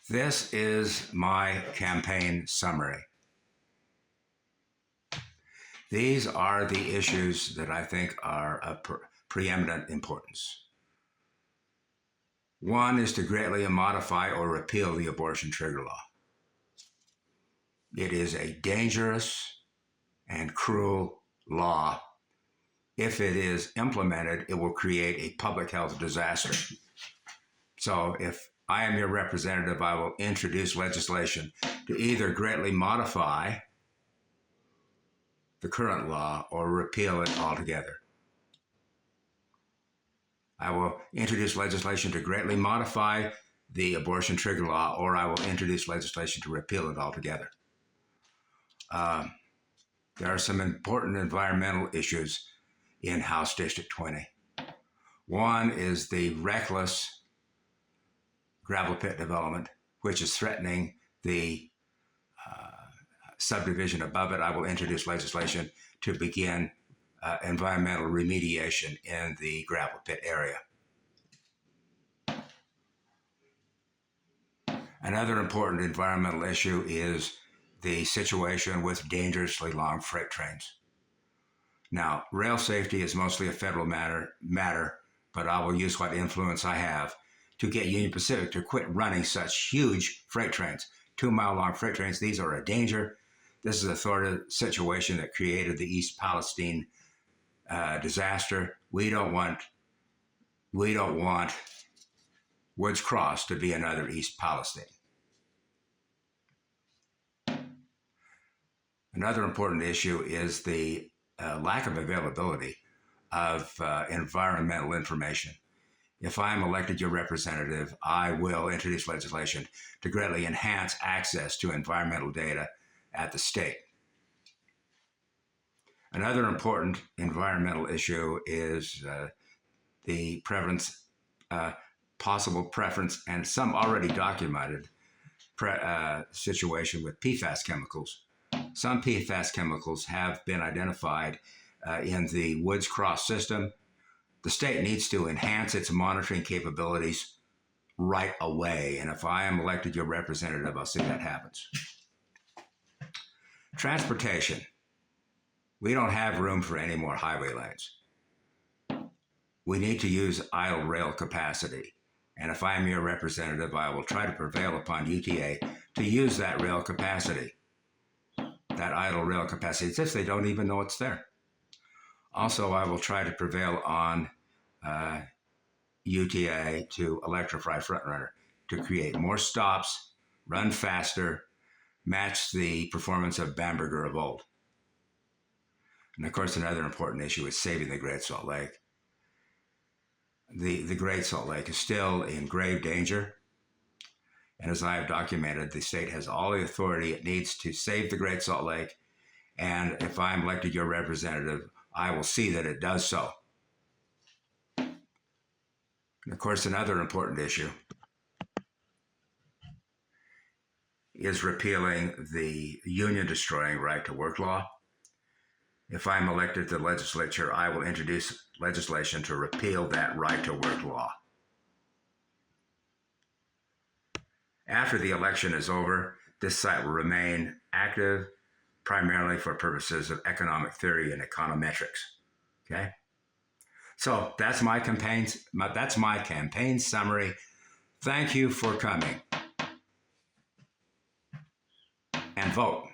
This is my campaign summary. These are the issues that I think are of preeminent importance. One is to greatly modify or repeal the abortion trigger law. It is a dangerous and cruel law. If it is implemented, it will create a public health disaster. So if I am your representative, I will introduce legislation to either greatly modify the current law or repeal it altogether. I will introduce legislation to greatly modify the abortion trigger law, or I will introduce legislation to repeal it altogether. There are some important environmental issues in House District 20. One is the reckless gravel pit development, which is threatening the subdivision above it. I will introduce legislation to begin environmental remediation in the gravel pit area. Another important environmental issue is the situation with dangerously long freight trains. Now, rail safety is mostly a federal matter, but I will use what influence I have to get Union Pacific to quit running such huge freight trains, 2-mile-long freight trains. These are a danger. This is a sort of situation that created the East Palestine disaster. We don't want Woods Cross to be another East Palestine. Another important issue is the lack of availability of environmental information. If I'm elected your representative, I will introduce legislation to greatly enhance access to environmental data at the state. Another important environmental issue is the possible preference and some already documented situation with PFAS chemicals. Some PFAS chemicals have been identified in the Woods Cross system. The state needs to enhance its monitoring capabilities right away. And if I am elected your representative, I'll see that happens. Transportation. We don't have room for any more highway lanes. We need to use idle rail capacity. And if I am your representative, I will try to prevail upon UTA to use that rail capacity, that idle rail capacity, as if they don't even know it's there. Also, I will try to prevail on UTA to electrify Frontrunner, to create more stops, run faster, match the performance of Bamberger of old. And of course, another important issue is saving the Great Salt Lake. The Great Salt Lake is still in grave danger. And as I have documented, the state has all the authority it needs to save the Great Salt Lake. And if I'm elected your representative, I will see that it does so. And of course, another important issue is repealing the union-destroying right-to-work law. If I'm elected to the legislature, I will introduce legislation to repeal that right-to-work law. After the election is over, this site will remain active primarily for purposes of economic theory and econometrics. Okay? So that's my campaign summary. Thank you for coming. And vote.